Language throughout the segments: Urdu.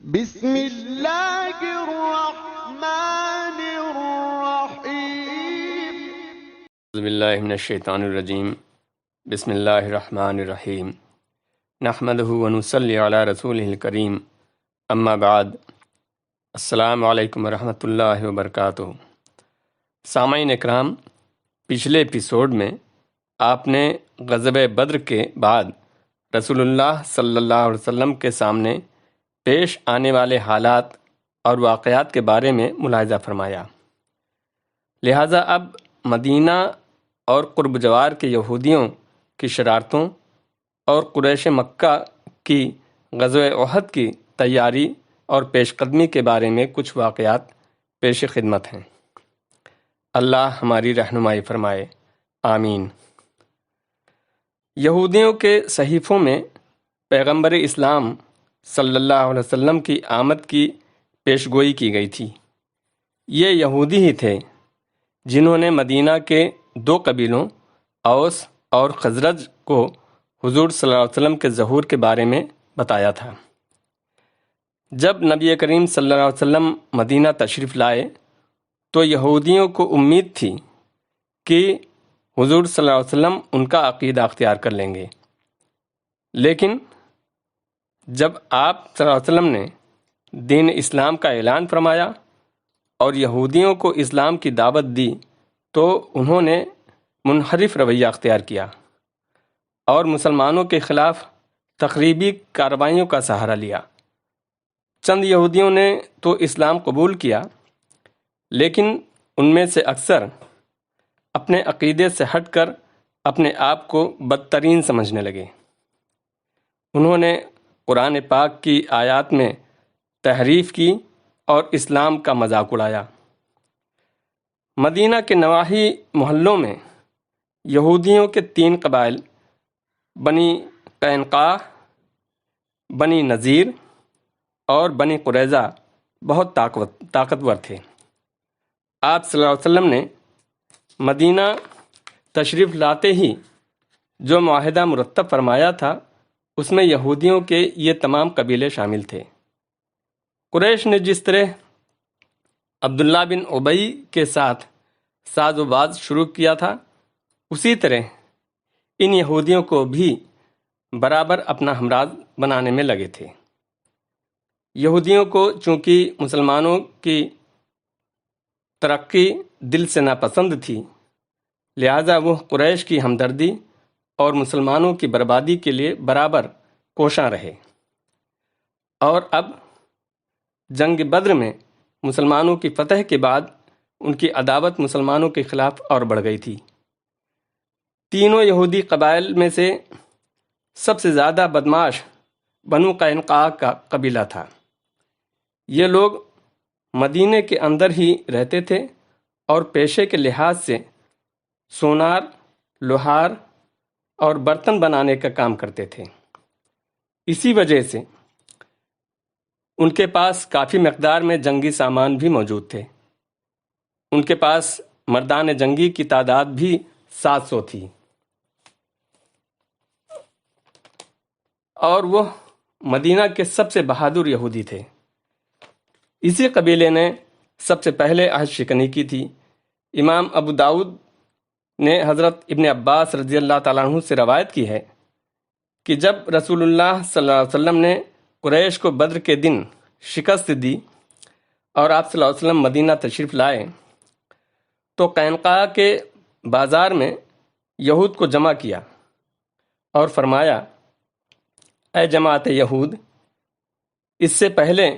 بسم اللہ الرحمن الرحیم اعوذ باللہ من الشیطان الرجیم بسم اللہ الرحمن الرحیم نحمدہ ونصلی علی رسولہ الکریم اما بعد السلام علیکم ورحمۃ اللہ وبرکاتہ۔ سامعین اکرام، پچھلے ایپیسوڈ میں آپ نے غزوہ بدر کے بعد رسول اللہ صلی اللہ علیہ وسلم کے سامنے پیش آنے والے حالات اور واقعات کے بارے میں ملاحظہ فرمایا۔ لہٰذا اب مدینہ اور قرب جوار کے یہودیوں کی شرارتوں اور قریش مکہ کی غزوہ احد کی تیاری اور پیش قدمی کے بارے میں کچھ واقعات پیش خدمت ہیں۔ اللہ ہماری رہنمائی فرمائے، آمین۔ یہودیوں کے صحیفوں میں پیغمبر اسلام صلی اللہ علیہ وسلم کی آمد کی پیشگوئی کی گئی تھی۔ یہ یہودی ہی تھے جنہوں نے مدینہ کے دو قبیلوں اوس اور خزرج کو حضور صلی اللہ علیہ وسلم کے ظہور کے بارے میں بتایا تھا۔ جب نبی کریم صلی اللہ علیہ وسلم مدینہ تشریف لائے تو یہودیوں کو امید تھی کہ حضور صلی اللہ علیہ وسلم ان کا عقیدہ اختیار کر لیں گے، لیکن جب آپ صلی اللہ علیہ وسلم نے دین اسلام کا اعلان فرمایا اور یہودیوں کو اسلام کی دعوت دی تو انہوں نے منحرف رویہ اختیار کیا اور مسلمانوں کے خلاف تخریبی کارروائیوں کا سہارا لیا۔ چند یہودیوں نے تو اسلام قبول کیا، لیکن ان میں سے اکثر اپنے عقیدے سے ہٹ کر اپنے آپ کو بدترین سمجھنے لگے۔ انہوں نے قرآن پاک کی آیات میں تحریف کی اور اسلام کا مذاق اڑایا۔ مدینہ کے نواحی محلوں میں یہودیوں کے 3 قبائل بنی قینقاع، بنی نذیر اور بنی قریظہ بہت طاقتور تھے۔ آپ صلی اللہ علیہ وسلم نے مدینہ تشریف لاتے ہی جو معاہدہ مرتب فرمایا تھا اس میں یہودیوں کے یہ تمام قبیلے شامل تھے۔ قریش نے جس طرح عبداللہ بن ابی کے ساتھ ساز و باز شروع کیا تھا، اسی طرح ان یہودیوں کو بھی برابر اپنا ہمراز بنانے میں لگے تھے۔ یہودیوں کو چونکہ مسلمانوں کی ترقی دل سے ناپسند تھی، لہٰذا وہ قریش کی ہمدردی اور مسلمانوں کی بربادی کے لیے برابر کوشاں رہے، اور اب جنگ بدر میں مسلمانوں کی فتح کے بعد ان کی عداوت مسلمانوں کے خلاف اور بڑھ گئی تھی۔ تینوں یہودی قبائل میں سے سب سے زیادہ بدماش بنو قینقاع کا قبیلہ تھا۔ یہ لوگ مدینے کے اندر ہی رہتے تھے اور پیشے کے لحاظ سے سونار، لوہار اور برتن بنانے کا کام کرتے تھے۔ اسی وجہ سے ان کے پاس کافی مقدار میں جنگی سامان بھی موجود تھے۔ ان کے پاس مردان جنگی کی تعداد بھی 700 تھی، اور وہ مدینہ کے سب سے بہادر یہودی تھے۔ اسی قبیلے نے سب سے پہلے عہد شکنی کی تھی۔ امام ابو داؤد نے حضرت ابن عباس رضی اللہ تعالیٰ عنہ سے روایت کی ہے کہ جب رسول اللہ صلی اللہ علیہ وسلم نے قریش کو بدر کے دن شکست دی اور آپ صلی اللہ علیہ وسلم مدینہ تشریف لائے تو قینقاع کے بازار میں یہود کو جمع کیا اور فرمایا، اے جماعت یہود، اس سے پہلے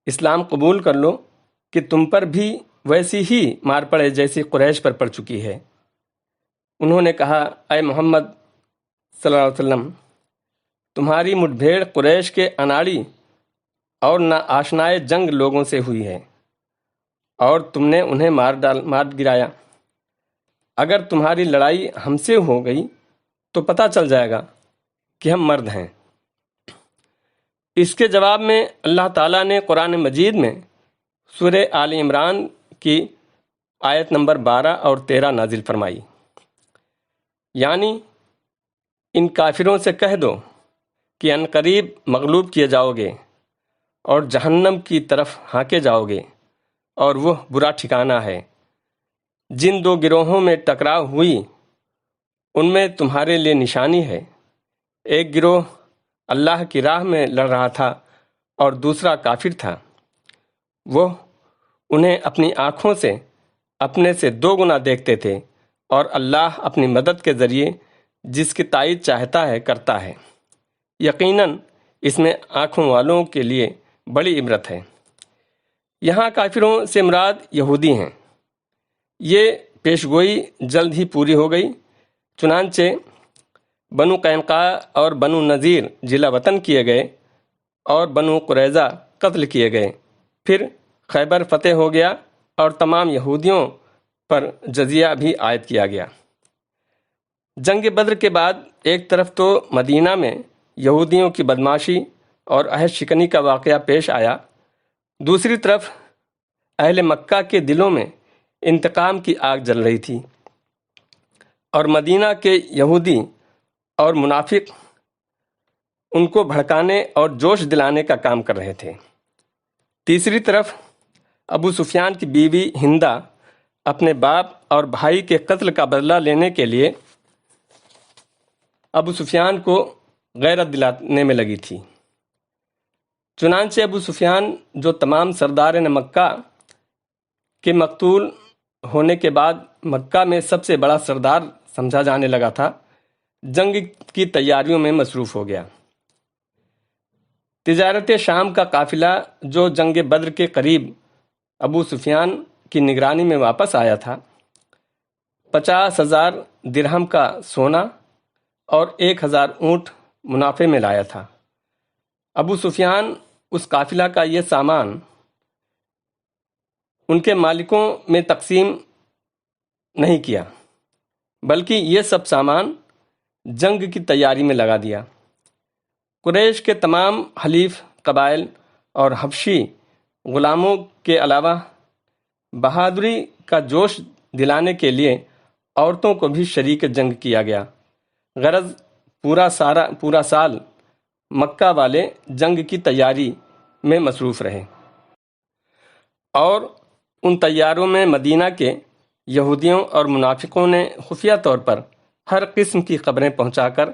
اسلام قبول کر لو کہ تم پر بھی ویسی ہی مار پڑے جیسی قریش پر پڑ چکی ہے۔ انہوں نے کہا، اے محمد صلی اللہ علیہ وسلم، تمہاری مٹ بھیڑ قریش کے اناڑی اور نا آشنائے جنگ لوگوں سے ہوئی ہے اور تم نے انہیں مار گرایا۔ اگر تمہاری لڑائی ہم سے ہو گئی تو پتہ چل جائے گا کہ ہم مرد ہیں۔ اس کے جواب میں اللہ تعالیٰ نے قرآن مجید میں سورہ آل عمران کی آیت نمبر 12 اور 13 نازل فرمائی، یعنی ان کافروں سے کہہ دو کہ عنقریب مغلوب کیے جاؤ گے اور جہنم کی طرف ہانکے جاؤ گے، اور وہ برا ٹھکانہ ہے۔ جن دو گروہوں میں ٹکراؤ ہوئی ان میں تمہارے لیے نشانی ہے۔ ایک گروہ اللہ کی راہ میں لڑ رہا تھا اور دوسرا کافر تھا۔ وہ انہیں اپنی آنکھوں سے اپنے سے 2 گنا دیکھتے تھے، اور اللہ اپنی مدد کے ذریعے جس کی تائید چاہتا ہے کرتا ہے۔ یقیناً اس میں آنکھوں والوں کے لیے بڑی عبرت ہے۔ یہاں کافروں سے مراد یہودی ہیں۔ یہ پیشگوئی جلد ہی پوری ہو گئی، چنانچہ بنو قینقاع اور بنو نذیر جلا وطن کیے گئے اور بنو قریظہ قتل کیے گئے۔ پھر خیبر فتح ہو گیا اور تمام یہودیوں پر جزیہ بھی عائد کیا گیا۔ جنگ بدر کے بعد ایک طرف تو مدینہ میں یہودیوں کی بدماشی اور عہد شکنی کا واقعہ پیش آیا، دوسری طرف اہل مکہ کے دلوں میں انتقام کی آگ جل رہی تھی، اور مدینہ کے یہودی اور منافق ان کو بھڑکانے اور جوش دلانے کا کام کر رہے تھے۔ تیسری طرف ابو سفیان کی بیوی ہندہ اپنے باپ اور بھائی کے قتل کا بدلہ لینے کے لیے ابو سفیان کو غیرت دلانے میں لگی تھی۔ چنانچہ ابو سفیان، جو تمام سرداران مکہ کے مقتول ہونے کے بعد مکہ میں سب سے بڑا سردار سمجھا جانے لگا تھا، جنگ کی تیاریوں میں مصروف ہو گیا۔ تجارت شام کا قافلہ جو جنگ بدر کے قریب ابو سفیان کی نگرانی میں واپس آیا تھا، 50,000 درہم کا سونا اور 1,000 اونٹ منافع میں لایا تھا۔ ابو سفیان اس قافلہ کا یہ سامان ان کے مالکوں میں تقسیم نہیں کیا، بلکہ یہ سب سامان جنگ کی تیاری میں لگا دیا۔ قریش کے تمام حلیف قبائل اور حبشی غلاموں کے علاوہ بہادری کا جوش دلانے کے لیے عورتوں کو بھی شریک جنگ کیا گیا۔ غرض پورا سال مکہ والے جنگ کی تیاری میں مصروف رہے، اور ان تیاروں میں مدینہ کے یہودیوں اور منافقوں نے خفیہ طور پر ہر قسم کی خبریں پہنچا کر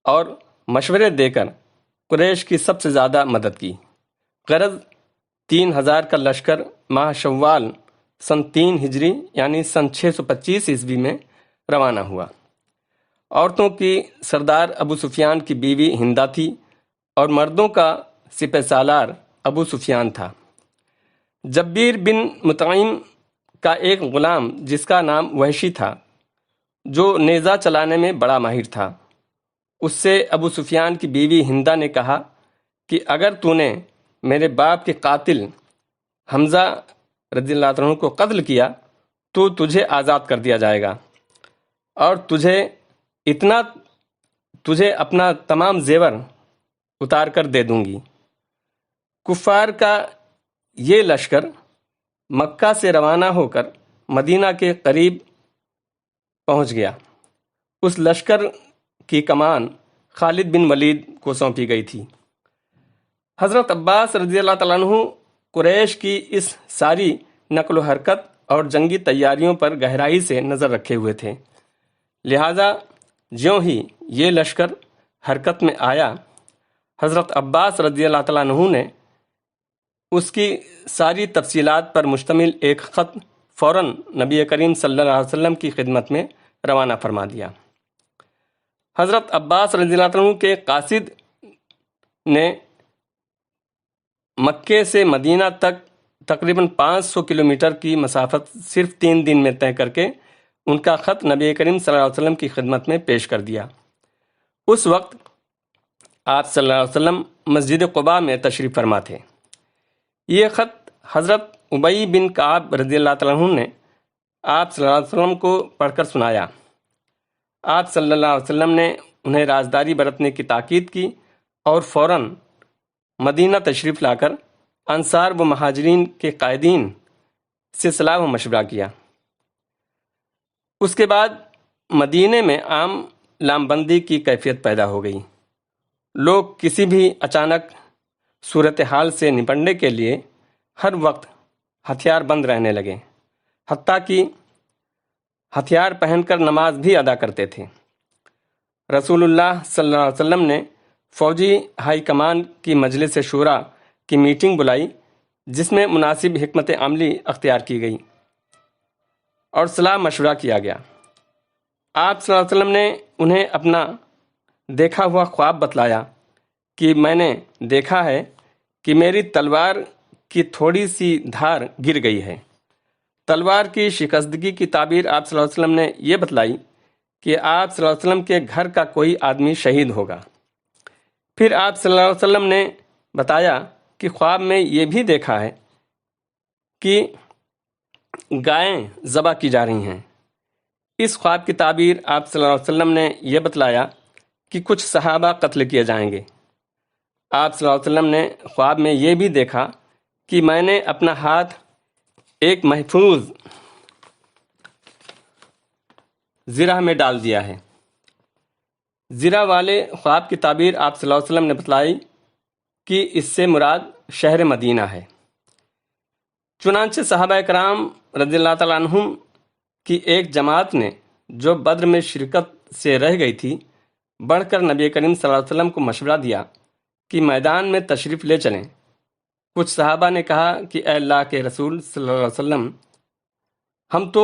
اور مشورے دے کر قریش کی سب سے زیادہ مدد کی۔ غرض 3,000 کا لشکر ماہ شوال سن 3 ہجری یعنی سن 625 عیسوی میں روانہ ہوا۔ عورتوں کی سردار ابو سفیان کی بیوی ہندہ تھی، اور مردوں کا سپہ سالار ابو سفیان تھا۔ جبیر بن مطعم کا ایک غلام جس کا نام وحشی تھا، جو نیزہ چلانے میں بڑا ماہر تھا، اس سے ابو سفیان کی بیوی ہندہ نے کہا کہ اگر تو نے میرے باپ کے قاتل حمزہ رضی اللہ عنہ کو قتل کیا تو تجھے آزاد کر دیا جائے گا، اور تجھے اپنا تمام زیور اتار کر دے دوں گی۔ کفار کا یہ لشکر مکہ سے روانہ ہو کر مدینہ کے قریب پہنچ گیا۔ اس لشکر کی کمان خالد بن ولید کو سونپی گئی تھی۔ حضرت عباس رضی اللہ تعالیٰ عنہ قریش کی اس ساری نقل و حرکت اور جنگی تیاریوں پر گہرائی سے نظر رکھے ہوئے تھے، لہذا جیوں ہی یہ لشکر حرکت میں آیا، حضرت عباس رضی اللہ تعالیٰ عنہ نے اس کی ساری تفصیلات پر مشتمل ایک خط فوراً نبی کریم صلی اللہ علیہ وسلم کی خدمت میں روانہ فرما دیا۔ حضرت عباس رضی اللہ عنہ کے قاصد نے مکے سے مدینہ تک تقریباً 500 کلومیٹر کی مسافت صرف 3 دن میں طے کر کے ان کا خط نبی کریم صلی اللہ علیہ وسلم کی خدمت میں پیش کر دیا۔ اس وقت آپ صلی اللہ علیہ وسلم مسجد قباء میں تشریف فرما تھے۔ یہ خط حضرت ابی بن کعب رضی اللہ تعالیٰ عنہ نے آپ صلی اللہ علیہ وسلم کو پڑھ کر سنایا۔ آپ صلی اللہ علیہ وسلم نے انہیں رازداری برتنے کی تاکید کی اور فوراً مدینہ تشریف لا کر انصار و مہاجرین کے قائدین سے صلاح و مشورہ کیا۔ اس کے بعد مدینے میں عام لام بندی کی کیفیت پیدا ہو گئی۔ لوگ کسی بھی اچانک صورتحال سے نپٹنے کے لیے ہر وقت ہتھیار بند رہنے لگے، حتیٰ کہ ہتھیار پہن کر نماز بھی ادا کرتے تھے۔ رسول اللہ صلی اللہ علیہ وسلم نے فوجی ہائی کمان کی مجلس شورا کی میٹنگ بلائی، جس میں مناسب حکمت عملی اختیار کی گئی اور صلاح مشورہ کیا گیا۔ آپ صلی اللہ علیہ وسلم نے انہیں اپنا دیکھا ہوا خواب بتلایا کہ میں نے دیکھا ہے کہ میری تلوار کی تھوڑی سی دھار گر گئی ہے۔ تلوار کی شکستگی کی تعبیر آپ صلی اللہ علیہ وسلم نے یہ بتلائی کہ آپ صلی اللہ علیہ وسلم کے گھر کا کوئی آدمی شہید ہوگا۔ پھر آپ صلی اللہ علیہ وسلم نے بتایا کہ خواب میں یہ بھی دیکھا ہے کہ گائیں ذبح کی جا رہی ہیں۔ اس خواب کی تعبیر آپ صلی اللہ علیہ وسلم نے یہ بتلایا کہ کچھ صحابہ قتل کیے جائیں گے۔ آپ صلی اللہ علیہ وسلم نے خواب میں یہ بھی دیکھا کہ میں نے اپنا ہاتھ ایک محفوظ زرہ میں ڈال دیا ہے۔ زرہ والے خواب کی تعبیر آپ صلی اللہ علیہ وسلم نے بتلائی کہ اس سے مراد شہر مدینہ ہے۔ چنانچہ صحابہ کرام رضی اللہ تعالیٰ عنہم کی ایک جماعت نے جو بدر میں شرکت سے رہ گئی تھی، بڑھ کر نبی کریم صلی اللہ علیہ وسلم کو مشورہ دیا کہ میدان میں تشریف لے چلیں۔ کچھ صحابہ نے کہا کہ اے اللہ کے رسول صلی اللہ علیہ وسلم، ہم تو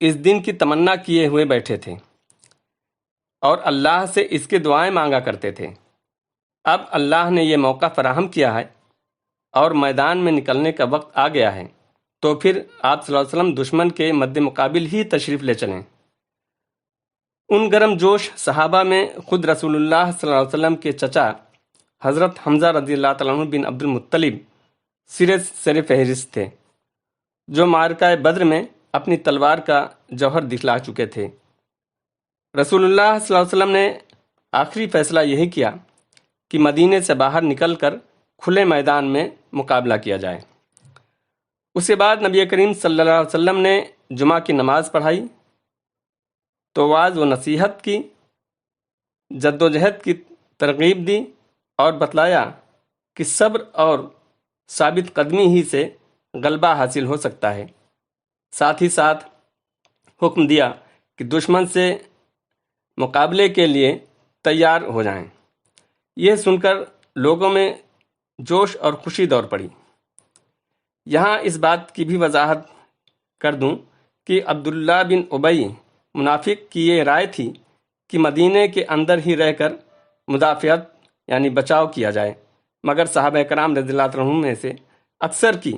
اس دن کی تمنا کیے ہوئے بیٹھے تھے اور اللہ سے اس کی دعائیں مانگا کرتے تھے۔ اب اللہ نے یہ موقع فراہم کیا ہے اور میدان میں نکلنے کا وقت آ گیا ہے، تو پھر آپ صلی اللہ علیہ وسلم دشمن کے مد مقابل ہی تشریف لے چلیں۔ ان گرم جوش صحابہ میں خود رسول اللہ صلی اللہ علیہ وسلم کے چچا حضرت حمزہ رضی اللہ تعالیٰ عنہ بن عبد المطلب سر فہرست تھے، جو معرکہ بدر میں اپنی تلوار کا جوہر دکھلا چکے تھے۔ رسول اللہ صلی اللہ علیہ وسلم نے آخری فیصلہ یہی کیا کہ مدینے سے باہر نکل کر کھلے میدان میں مقابلہ کیا جائے۔ اس کے بعد نبی کریم صلی اللہ علیہ وسلم نے جمعہ کی نماز پڑھائی، تو واعظ و نصیحت کی، جد و جہد کی ترغیب دی اور بتلایا کہ صبر اور ثابت قدمی ہی سے غلبہ حاصل ہو سکتا ہے۔ ساتھ ہی ساتھ حکم دیا کہ دشمن سے مقابلے کے لیے تیار ہو جائیں۔ یہ سن کر لوگوں میں جوش اور خوشی دوڑ پڑی۔ یہاں اس بات کی بھی وضاحت کر دوں کہ عبداللہ بن ابی منافق کی یہ رائے تھی کہ مدینے کے اندر ہی رہ کر مدافعت یعنی بچاؤ کیا جائے، مگر صحابہ کرام رضی اللہ عنہم میں سے اکثر کی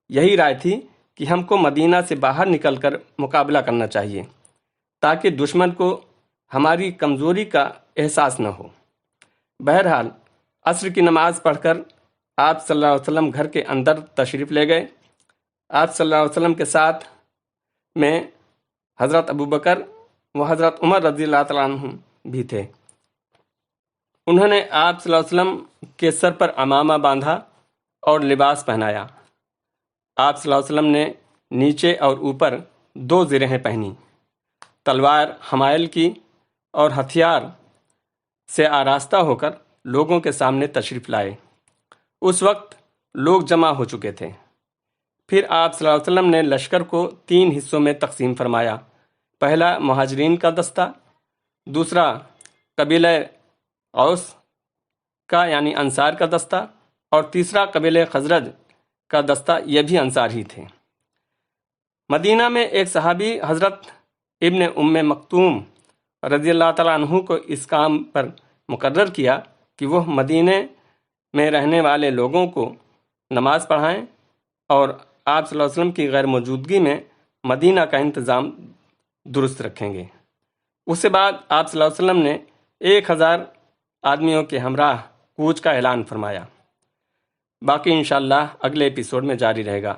یہی رائے تھی کہ ہم کو مدینہ سے باہر نکل کر مقابلہ کرنا چاہیے تاکہ دشمن کو ہماری کمزوری کا احساس نہ ہو۔ بہرحال عصر کی نماز پڑھ کر آپ صلی اللہ علیہ وسلم گھر کے اندر تشریف لے گئے۔ آپ صلی اللہ علیہ وسلم کے ساتھ میں حضرت ابوبکر و حضرت عمر رضی اللہ تعالیٰ عنہ بھی تھے۔ انہوں نے آپ صلی اللہ علیہ وسلم کے سر پر عمامہ باندھا اور لباس پہنایا۔ آپ صلی اللہ علیہ وسلم نے نیچے اور اوپر 2 زرہیں پہنی، تلوار حمائل کی اور ہتھیار سے آراستہ ہو کر لوگوں کے سامنے تشریف لائے۔ اس وقت لوگ جمع ہو چکے تھے۔ پھر آپ صلی اللہ علیہ وسلم نے لشکر کو 3 حصوں میں تقسیم فرمایا۔ پہلا مہاجرین کا دستہ، دوسرا قبیلہ اوس کا یعنی انصار کا دستہ، اور تیسرا قبیلہ خزرج کا دستہ، یہ بھی انصار ہی تھے۔ مدینہ میں ایک صحابی حضرت ابن ام مکتوم رضی اللہ تعالیٰ عنہ کو اس کام پر مقرر کیا کہ وہ مدینے میں رہنے والے لوگوں کو نماز پڑھائیں اور آپ صلی اللہ علیہ وسلم کی غیر موجودگی میں مدینہ کا انتظام درست رکھیں گے۔ اس کے بعد آپ صلی اللہ علیہ وسلم نے 1000 آدمیوں کے ہمراہ کوچ کا اعلان فرمایا۔ باقی انشاءاللہ اگلے ایپیسوڈ میں جاری رہے گا۔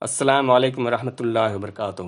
السلام علیکم ورحمۃ اللہ وبرکاتہ۔